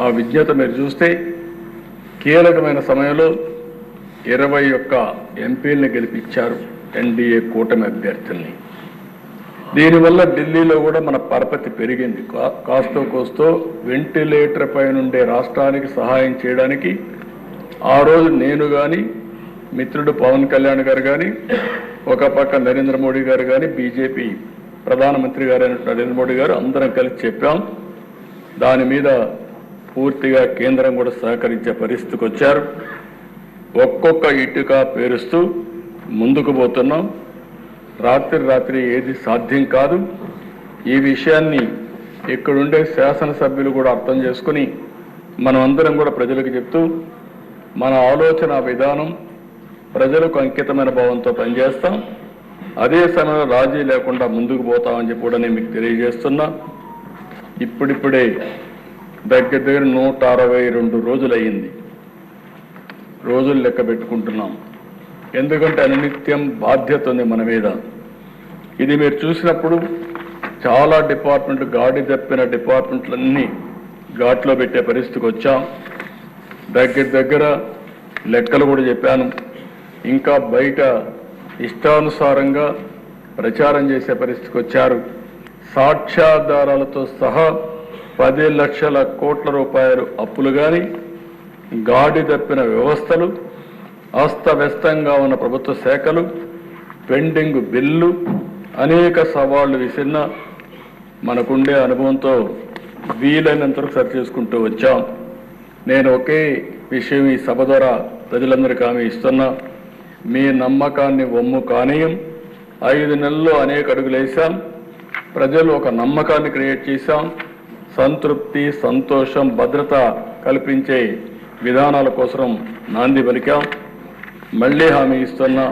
ఆ విజ్ఞత మీరు చూస్తే కీలకమైన సమయంలో 21 ఎంపీలను గెలిపించారు ఎన్డీఏ కూటమి అభ్యర్థుల్ని. దీనివల్ల ఢిల్లీలో కూడా మన పరపతి పెరిగింది. కాస్తో కోస్తో వెంటిలేటర్ పై నుండే రాష్ట్రానికి సహాయం చేయడానికి ఆ రోజు నేను కానీ, మిత్రుడు పవన్ కళ్యాణ్ గారు కానీ, ఒక పక్క నరేంద్ర మోడీ గారు కానీ, బీజేపీ ప్రధానమంత్రి గారు నరేంద్ర మోడీ గారు అందరం కలిసి చెప్పాం. దాని మీద పూర్తిగా కేంద్రం కూడా సహకరించే పరిస్థితికి వచ్చారు. ఒక్కొక్క ఇటుక పేరుస్తూ ముందుకు పోతున్నాం. రాత్రి ఏది సాధ్యం కాదు. ఈ విషయాన్ని ఇక్కడుండే శాసనసభ్యులు కూడా అర్థం చేసుకుని మనమందరం కూడా ప్రజలకు చెప్తూ మన ఆలోచన విధానం ప్రజలకు అంకితమైన భావంతో పనిచేస్తాం. అదే సమయంలో రాజీ లేకుండా ముందుకు పోతామని చెప్పి కూడా నేను మీకు తెలియజేస్తున్నా. ఇప్పుడిప్పుడే దగ్గర 162 రోజులు అయ్యింది. రోజులు లెక్క పెట్టుకుంటున్నాం. ఎందుకంటే అనునిత్యం బాధ్యత ఉంది మన మీద. ఇది మీరు చూసినప్పుడు చాలా డిపార్ట్మెంట్లు, గాడి తప్పిన డిపార్ట్మెంట్లన్నీ ఘాట్లో పెట్టే పరిస్థితికి వచ్చాం. దగ్గర లెక్కలు కూడా చెప్పాను. ఇంకా బయట ఇష్టానుసారంగా ప్రచారం చేసే పరిస్థితికి వచ్చారు. సాక్ష్యాధారాలతో సహా 10 లక్షల కోట్ల రూపాయలు అప్పులు కానీ, గాడి తప్పిన వ్యవస్థలు, అస్తవ్యస్తంగా ఉన్న ప్రభుత్వ శాఖలు, పెండింగ్ బిల్లు, అనేక సవాళ్లు విసిరిన మనకుండే అనుభవంతో వీలైనంతవరకు సరి చేసుకుంటూ వచ్చాం. నేను ఒకే విషయం ఈ సభ ద్వారా ప్రజలందరికీ హామీ ఇస్తున్నా. మీ నమ్మకాన్ని వమ్ము కానీయం. 5 నెలల్లో అనేక అడుగులు వేశాం. ప్రజలు ఒక నమ్మకాన్ని క్రియేట్ చేశాం. సంతృప్తి, సంతోషం, భద్రత కల్పించే విధానాల కోసం నాంది పలికాం. మళ్ళీ హామీ ఇస్తున్నా.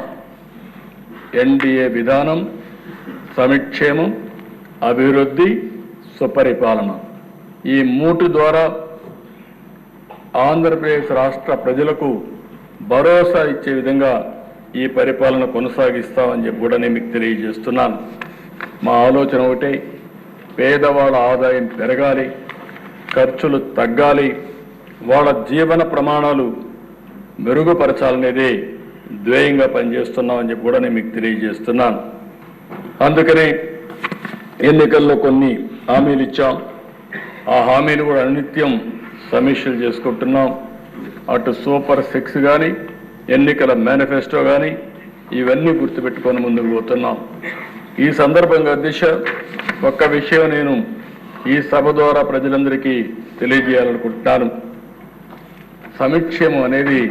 ఎన్డీఏ విధానం సంక్షేమం, అభివృద్ధి, సుపరిపాలన, ఈ 3 ద్వారా ఆంధ్రప్రదేశ్ రాష్ట్ర ప్రజలకు భరోసా ఇచ్చే విధంగా ఈ పరిపాలన కొనసాగిస్తామని చెప్పి కూడా నేను మీకు తెలియజేస్తున్నాను. మా ఆలోచన ఒకటే, పేదవాళ్ళ ఆదాయం పెరగాలి, ఖర్చులు తగ్గాలి, వాళ్ళ జీవన ప్రమాణాలు మెరుగుపరచాలనేదే ధ్యేయంగా పనిచేస్తున్నామని చెప్పి కూడా నేను మీకు తెలియజేస్తున్నాను. అందుకనే ఎన్నికల్లో కొన్ని హామీలు ఇచ్చాం. ఆ హామీలు కూడా అనునిత్యం సమీక్షలు చేసుకుంటున్నాం. అటు సూపర్ 6 కానీ, ఎన్నికల మేనిఫెస్టో కానీ, ఇవన్నీ గుర్తుపెట్టుకొని ముందుకు పోతున్నాం. ఈ సందర్భంగా అధ్యక్ష, ఒక్క విషయం నేను ఈ సభ ద్వారా ప్రజలందరికీ తెలియజేయాలనుకుంటున్నాను. సంక్షేమం అనేది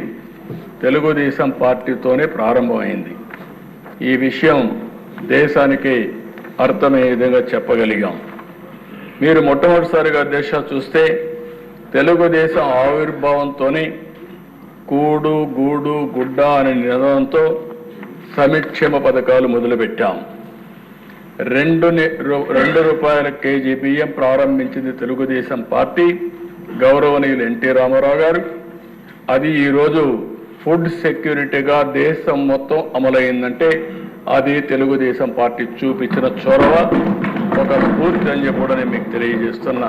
తెలుగుదేశం పార్టీతోనే ప్రారంభమైంది. ఈ విషయం దేశానికి అర్థమయ్యే విధంగా చెప్పగలిగాం. మీరు మొట్టమొదటిసారిగా అధ్యక్ష చూస్తే తెలుగుదేశం ఆవిర్భావంతోనే కూడు, గూడు, గుడ్డ అనే నినాదంతో సంక్షేమ పథకాలు మొదలుపెట్టాం. 2 రూపాయల కేజీ బియ్యం ప్రారంభించింది తెలుగుదేశం పార్టీ, గౌరవనీయులు ఎన్టీ రామారావు గారు. అది ఈరోజు ఫుడ్ సెక్యూరిటీగా దేశం మొత్తం అమలైందంటే అది తెలుగుదేశం పార్టీ చూపించిన చొరవ, ఒక స్ఫూర్తి అని చెప్పి కూడా నేను మీకు తెలియజేస్తున్నా.